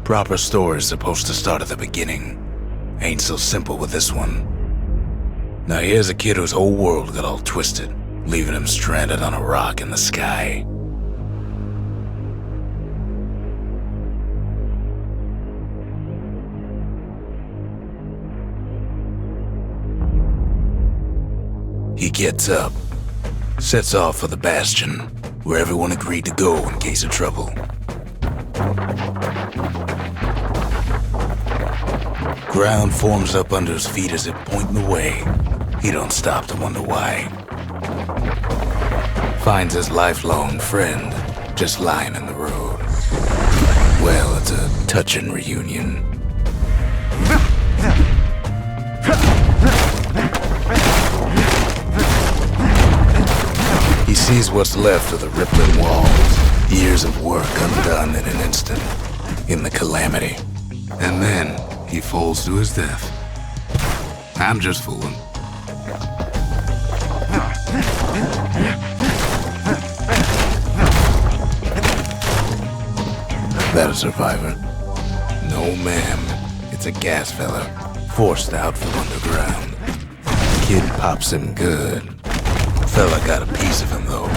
Proper story's supposed to start at the beginning. Ain't so simple with this one. Now here's a kid whose whole world got all twisted, leaving him stranded on a rock in the sky. He gets up, sets off for the Bastion, where everyone agreed to go in case of trouble. Ground forms up under his feet as if pointing the way. He don't stop to wonder why. Finds his lifelong friend just lying in the road. Well, it's a touching reunion. He sees what's left of the rippling walls, years of work undone in an instant, in the calamity. And then he falls to his death. I'm just fooling. That a survivor? No, ma'am. It's a gas fella, forced out from underground. Kid pops him good. Fella got a piece of him, though.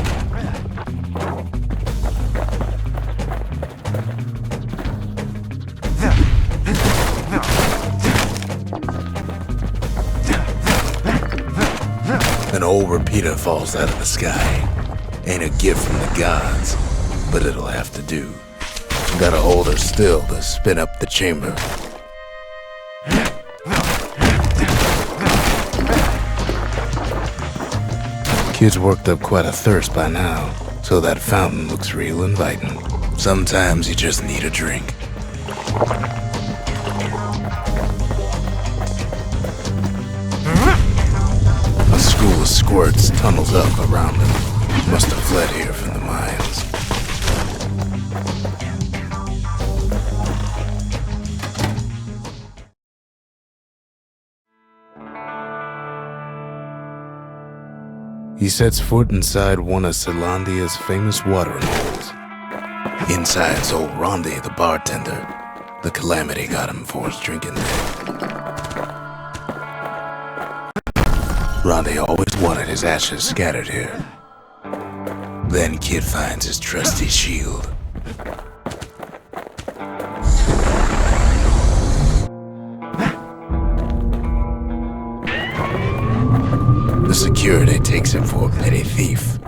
An old repeater falls out of the sky. Ain't a gift from the gods, but it'll have to do. Gotta hold her still to spin up the chamber. Kid's worked up quite a thirst by now, so that fountain looks real inviting. Sometimes you just need a drink. A school of squirts tunnels up around him. Must have fled here from the mines. He sets foot inside one of Celandia's famous watering holes. Inside's old Rondi, the bartender. The calamity got him for his drinking there. Rondi always wanted his ashes scattered here. Then Kid finds his trusty shield. The security takes him for a petty thief.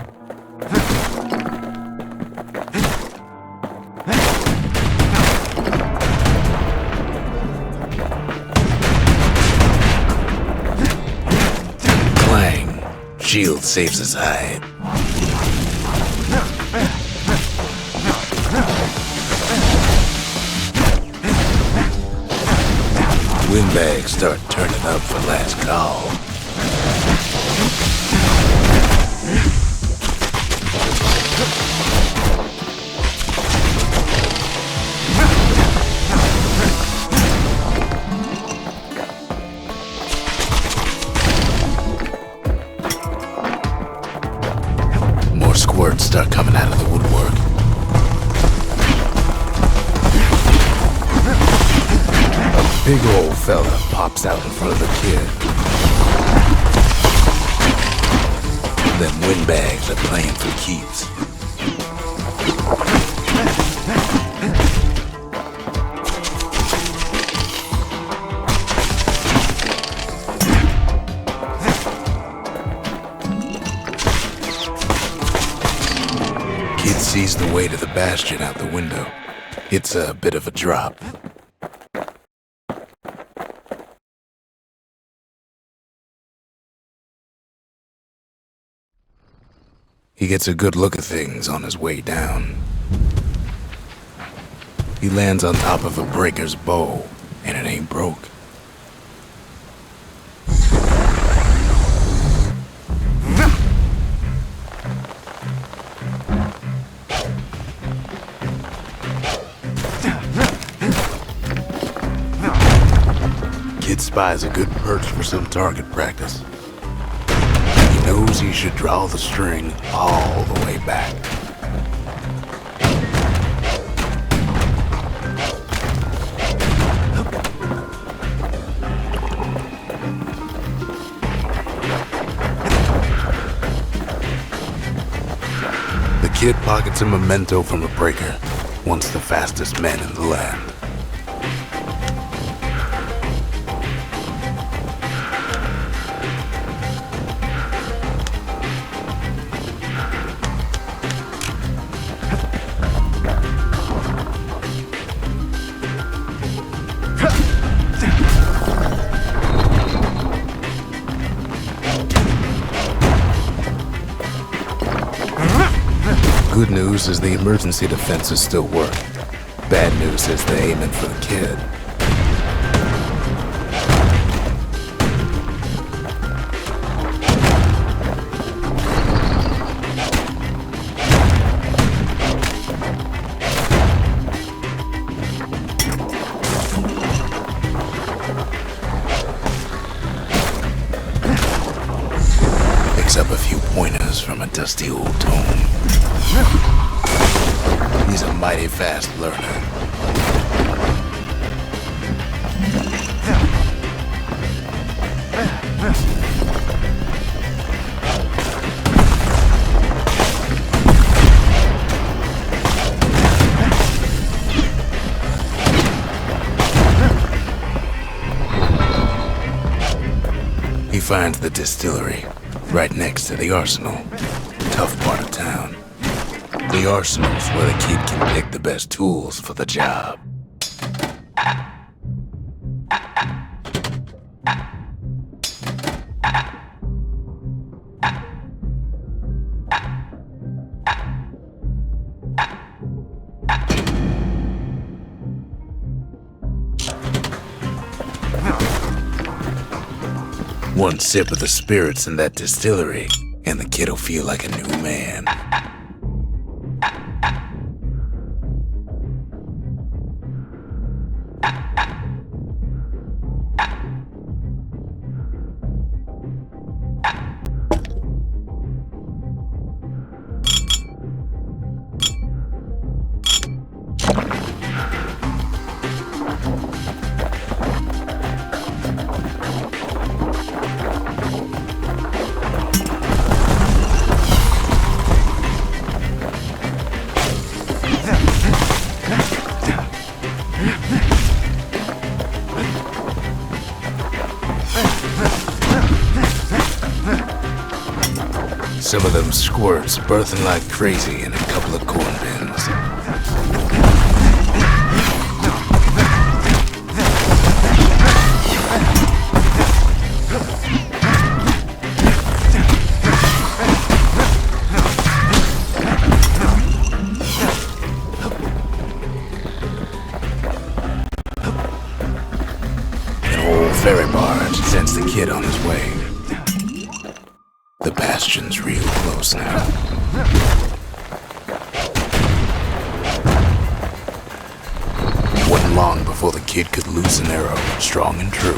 Clang! Shield saves his hide. Windbags start turning up for last call. More squirts start coming out of the woodwork. A big old fella pops out in front of the kid. Them windbags are playing for keeps. Kid sees the way to the Bastion out the window. It's a bit of a drop. He gets a good look at things on his way down. He lands on top of a breaker's bow, and it ain't broke. Kid spies a good perch for some target practice. He knows he should draw the string all the way back. kid pockets a memento from a breaker, once the fastest man in the land. Good news is the emergency defenses still work. Bad news is they're aiming for the kid. Picks up a few pointers from a dusty old tome. He's a mighty fast learner. He finds the distillery right next to the arsenal. Tough part of town. The arsenal's where the kid can pick the best tools for the job. One sip of the spirits in that distillery, and the kid'll feel like a new man. Some of them squirts birthing like crazy in a couple of corn bins. An old ferry barge sends the kid on his way. The Bastion's real close now. Wasn't long before the kid could loose an arrow, strong and true.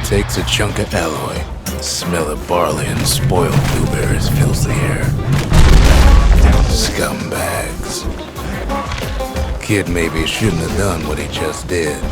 Takes a chunk of alloy. Smell of barley and spoiled blueberries fills the air. Scumbags. Kid maybe shouldn't have done what he just did.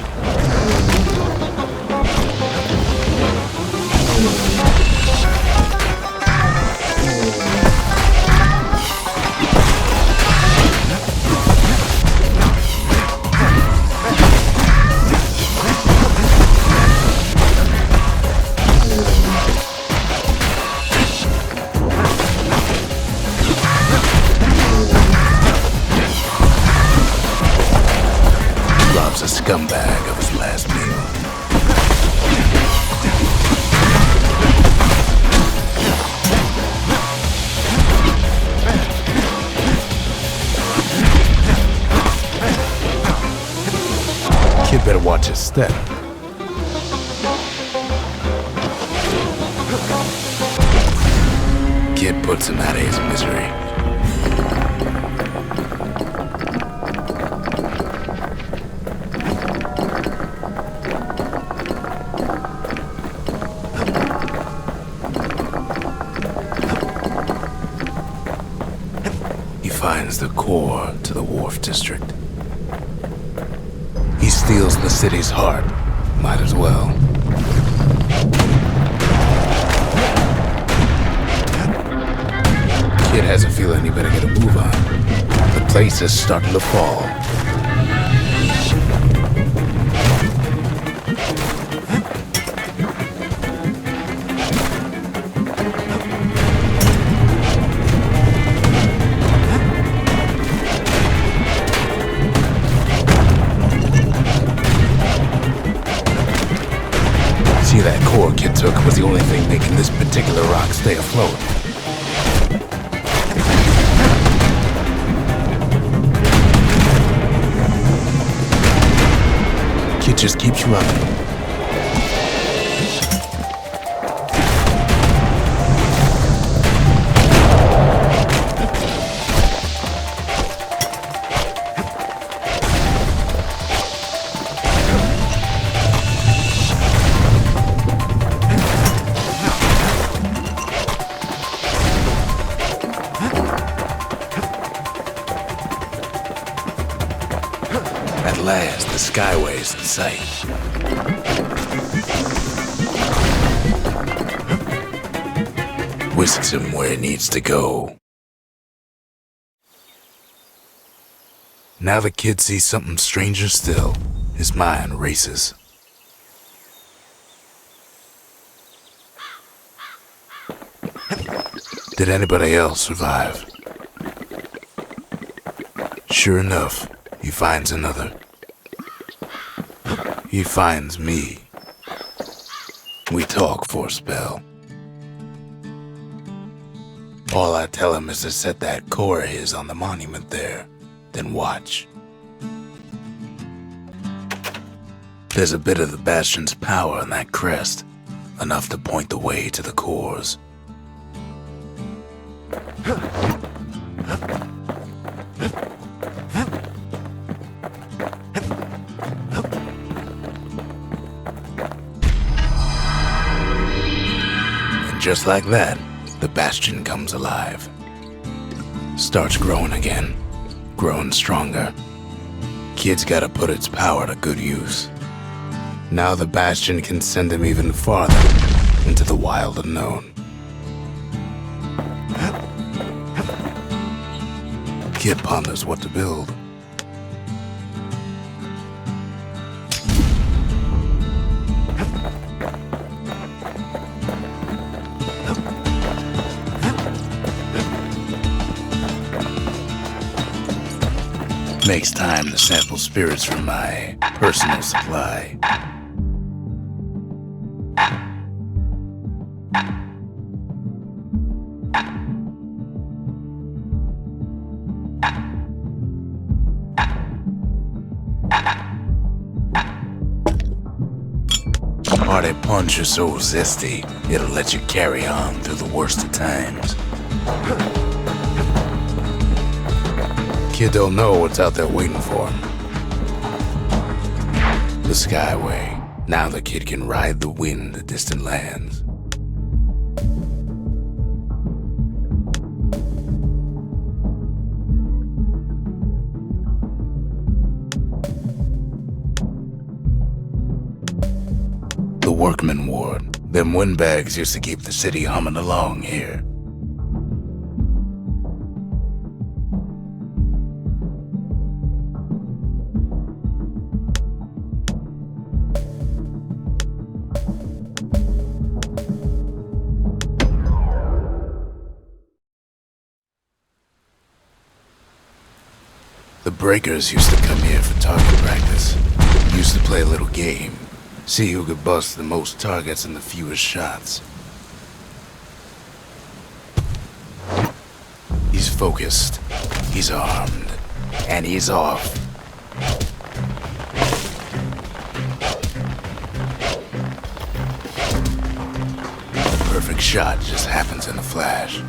A scumbag of his last meal. Kid better watch his step. kid puts him out of his misery. He finds the core to the Wharf District. He steals the city's heart. Might as well. Kid has a feeling he better get a move on. The place is starting to fall. See, that core Kid took was the only thing making this particular rock stay afloat. Kid just keeps running. At last, the Skyway's in sight. Whisks him where he needs to go. Now the kid sees something stranger still. His mind races. Did anybody else survive? Sure enough, he finds another. He finds me. We talk for a spell. All I tell him is to set that core of his on the monument there, then watch. There's a bit of the Bastion's power in that crest, enough to point the way to the cores. Just like that, the Bastion comes alive. Starts growing again, growing stronger. Kid's gotta put its power to good use. Now the Bastion can send him even farther into the wild unknown. Kid ponders what to build. Makes time to sample spirits from my personal supply. Party punch is so zesty, it'll let you carry on through the worst of times. Kid don't know what's out there waiting for him. The Skyway. Now the kid can ride the wind to distant lands. The Workman Ward. Them windbags used to keep the city humming along here. The breakers used to come here for target practice. Used to play a little game. See who could bust the most targets and the fewest shots. He's focused. He's armed. And he's off. perfect shot just happens in a flash.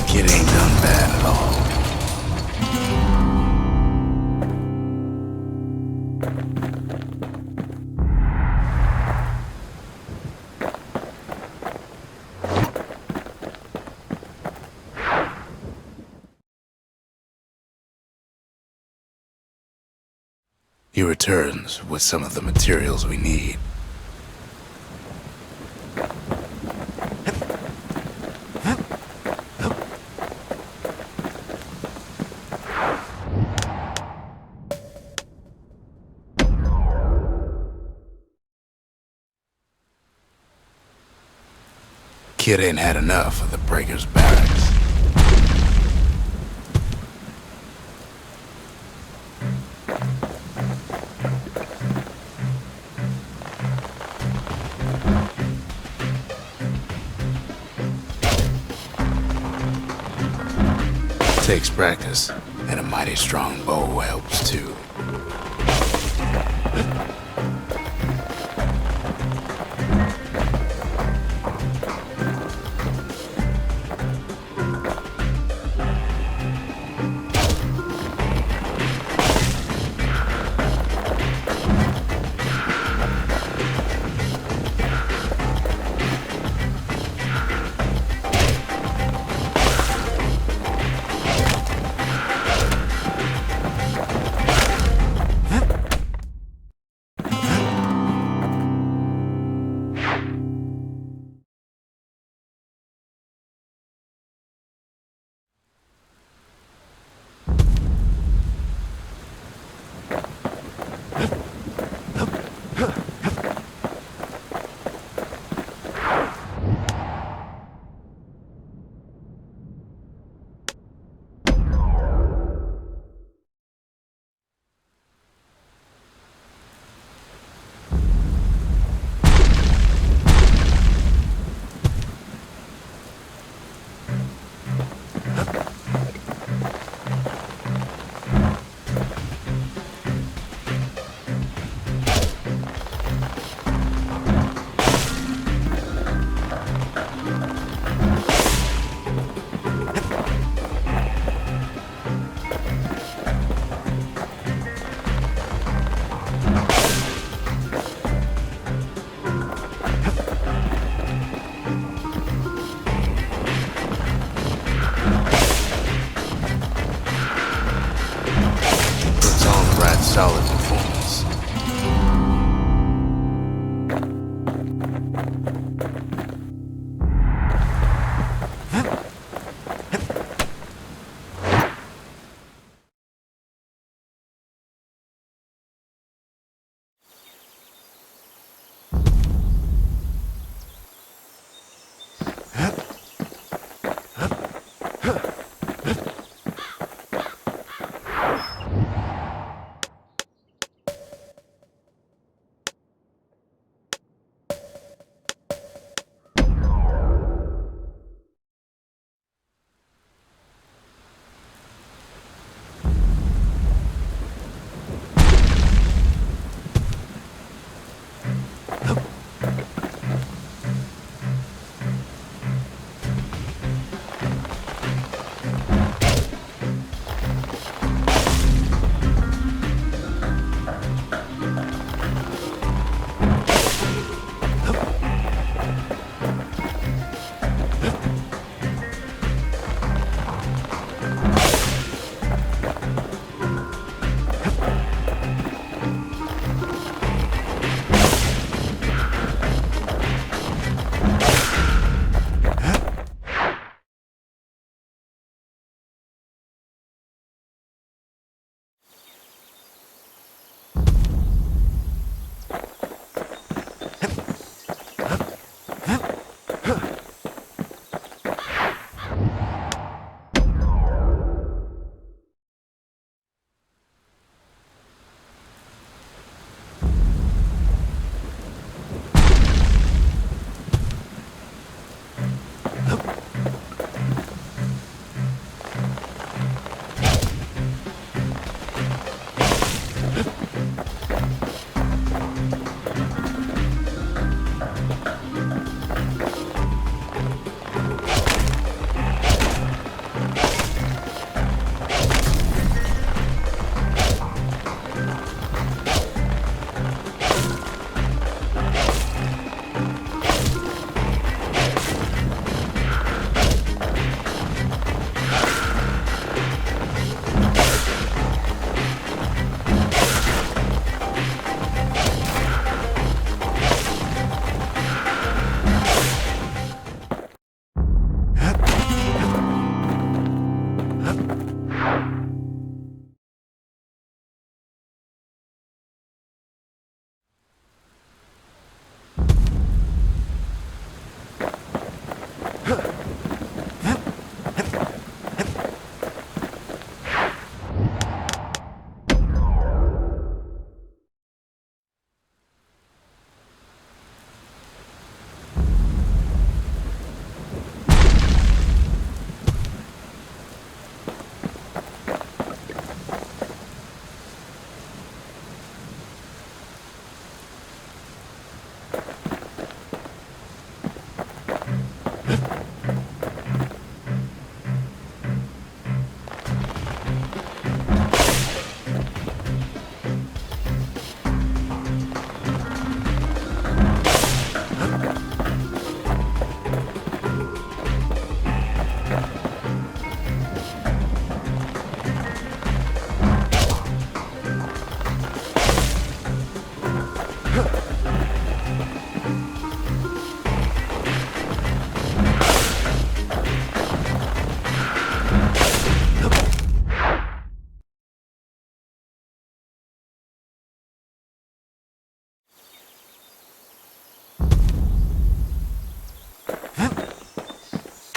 Kid ain't done bad at all. He returns with some of the materials we need. Kid ain't had enough of the Breaker's barracks. Takes practice, and a mighty strong bow helps too.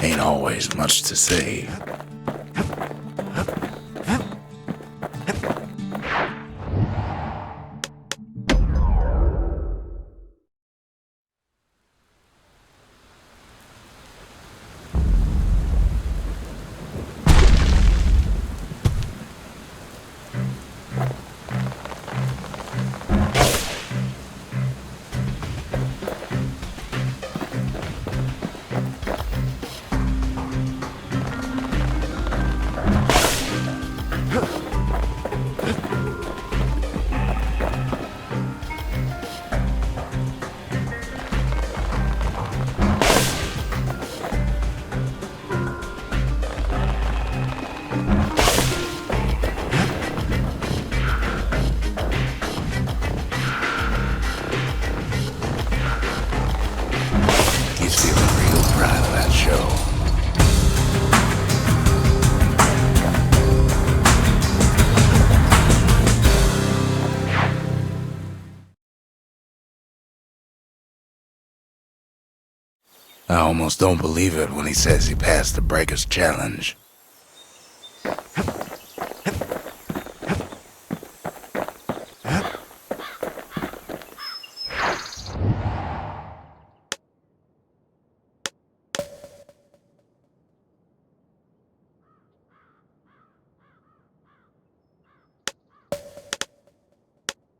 Ain't always much to say. He's feeling real proud of that show. I almost don't believe it when he says he passed the Breaker's challenge.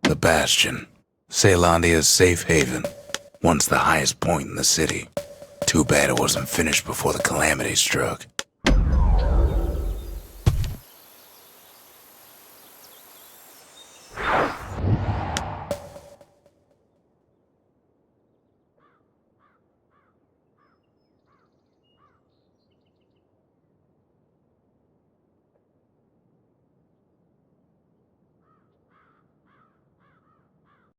The Bastion, Caelondia's safe haven, once the highest point in the city. Too bad it wasn't finished before the calamity struck.